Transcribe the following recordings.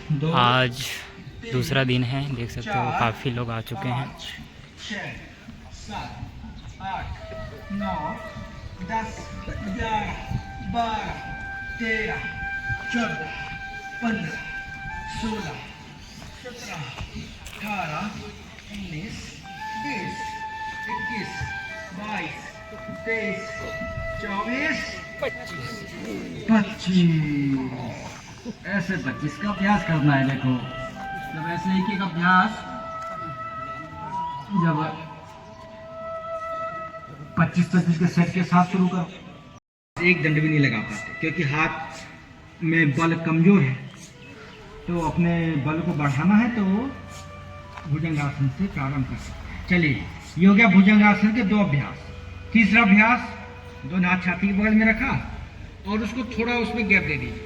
आज दूसरा दिन है, देख सकते हो काफ़ी लोग आ चुके हैं। 6, 7, 8, 9, 10, 11, 12, 13, 14, 15, 16, 17, 18, 19, 20, 21, 22, 23, 24, 25। ऐसे 25 का अभ्यास करना है। देखो, जब ऐसे एक एक अभ्यास जब 25-25 के सेट के साथ शुरू करो, एक दंड भी नहीं लगा पाते क्योंकि हाथ में बल कमजोर है। तो अपने बल को बढ़ाना है तो भुजंगासन से प्रारंभ कर सकते हैं। चलिए, ये हो गया भुजंगासन के 2 अभ्यास। तीसरा अभ्यास, दोनों हाथ छाती के बगल में रखा और उसको थोड़ा उसमें गैप दे दीजिए,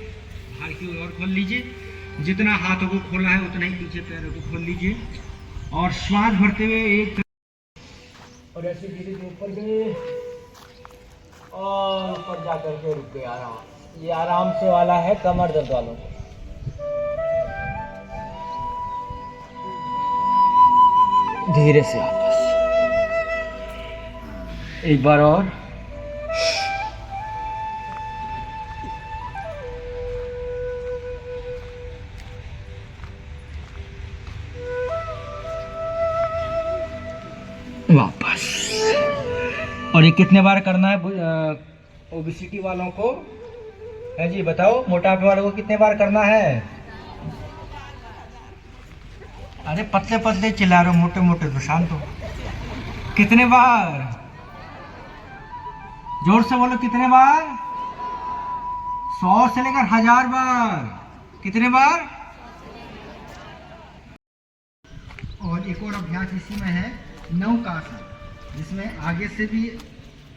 बाहर की ओर खोल लीजिए। जितना हाथों को खोला है उतना ही पीछे पैरों को खोल लीजिए और श्वास भरते हुए एक और ऐसे धीरे धीरे ऊपर गए और ऊपर जाकर के रुक गए। आराम, ये आराम से वाला है कमर दर्द वालों को। धीरे से वापस एक बार और। वापस। और ये कितने बार करना है ओबेसिटी वालों को? है जी, बताओ, मोटापे वालों को कितने बार करना है? अरे पतले पतले चिल्ला रहे हो, मोटे मोटे तो शांत हो। कितने बार? जोर से बोलो, कितने बार? 100 से लेकर 1000 बार। कितने बार? और एक और अभ्यास इसी में है, नौकासन, जिसमें आगे से भी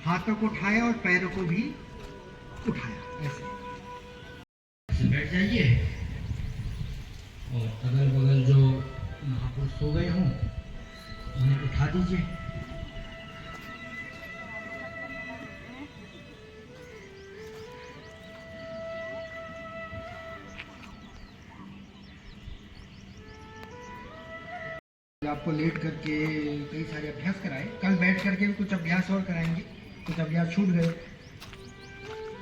हाथों को उठाया और पैरों को भी उठाया। ऐसे बैठ जाइए और अगल बगल जो महापुरुष सो गए हों उन्हें उठा दीजिए। आपको लेट करके कई सारे अभ्यास कराए, कल बैठ करके भी कुछ अभ्यास और कराएंगे। कुछ अभ्यास छूट गए,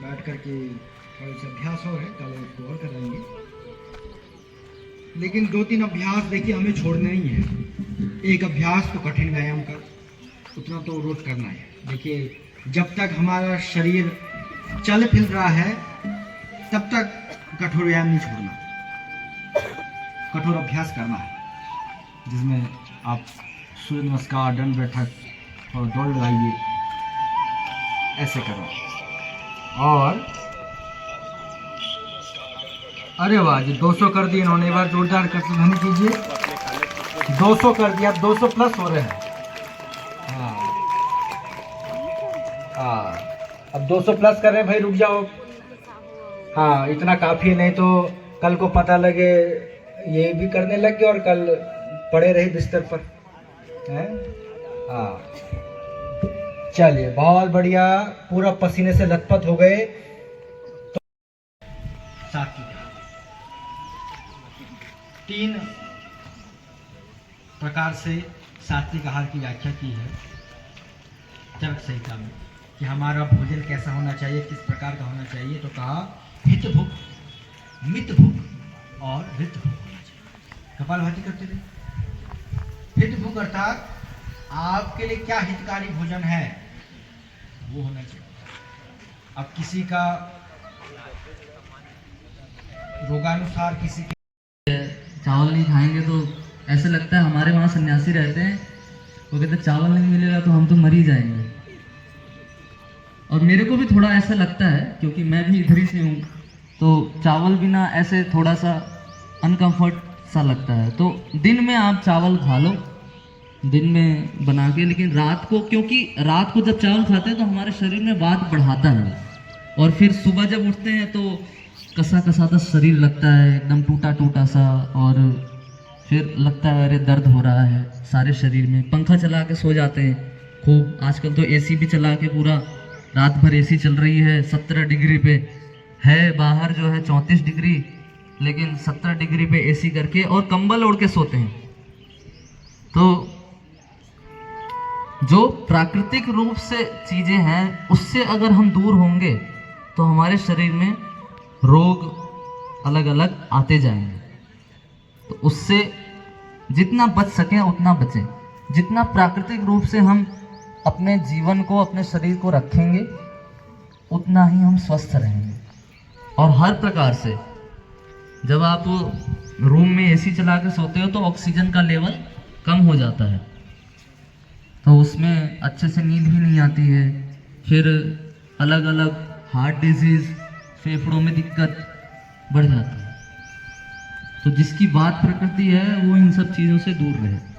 बैठ करके थोड़े से अभ्यास और है, कल उसको और कराएंगे। लेकिन 2-3 अभ्यास देखिए हमें छोड़ने नहीं है। एक अभ्यास तो कठिन व्यायाम का उतना तो रोज करना है। देखिए, जब तक हमारा शरीर चल फिर रहा है तब तक कठोर व्यायाम नहीं छोड़ना, कठोर अभ्यास करना है, जिसमें आप सूर्य नमस्कार, दंड बैठक और दौड़ लगाइए, ऐसे करो। और अरे वाह जी, 200 कर दिए इन्होंने। एक बार जोरदार कर से ध्वनि कीजिए। 200 कर दिया, 200 प्लस हो रहे हैं। हाँ, अब 200 प्लस कर रहे हैं भाई, रुक जाओ। हाँ, इतना काफी है, नहीं तो कल को पता लगे ये भी करने लग गए और कल पड़े रहे बिस्तर पर हैं। हाँ, चलिए, बहुत बढ़िया, पूरा पसीने से लथपथ हो गए। तो सात्विक 3 प्रकार से सात्विक आहार की व्याख्या की है चरक संहिता में कि हमारा भोजन कैसा होना चाहिए, किस प्रकार का होना चाहिए। तो कहा हित भुक, मित भुक और ऋत भुक होना चाहिए। कपालभाति करते रहे। हित भुक अर्थात आपके लिए क्या हितकारी भोजन है वो होना चाहिए। अब किसी का रोगानुसार किसी के चावल नहीं खाएंगे तो ऐसे लगता है, हमारे वहाँ सन्यासी रहते हैं, वो कहते चावल नहीं मिलेगा तो हम तो मर ही जाएंगे। और मेरे को भी थोड़ा ऐसा लगता है क्योंकि मैं भी इधर ही से हूँ, तो चावल बिना ऐसे थोड़ा सा अनकंफर्ट सा लगता है। तो दिन में आप चावल खा लो, दिन में बना के, लेकिन रात को, क्योंकि रात को जब चावल खाते हैं तो हमारे शरीर में वात बढ़ाता है और फिर सुबह जब उठते हैं तो कसा कसा सा शरीर लगता है, एकदम टूटा टूटा सा, और फिर लगता है अरे दर्द हो रहा है सारे शरीर में। पंखा चला के सो जाते हैं खूब, आजकल तो एसी भी चला के पूरा रात भर एसी चल रही है 17 डिग्री पे, है बाहर जो है 34 डिग्री, लेकिन 70 डिग्री पे एसी करके और कंबल ओढ़ के सोते हैं। तो जो प्राकृतिक रूप से चीज़ें हैं उससे अगर हम दूर होंगे तो हमारे शरीर में रोग अलग अलग आते जाएंगे। तो उससे जितना बच सकें उतना बचें। जितना प्राकृतिक रूप से हम अपने जीवन को, अपने शरीर को रखेंगे, उतना ही हम स्वस्थ रहेंगे। और हर प्रकार से जब आप रूम में एसी चला के सोते हो तो ऑक्सीजन का लेवल कम हो जाता है, तो उसमें अच्छे से नींद भी नहीं आती है। फिर अलग अलग हार्ट डिजीज़, फेफड़ों में दिक्कत बढ़ जाती है। तो जिसकी बात प्रकृति है वो इन सब चीज़ों से दूर रहे।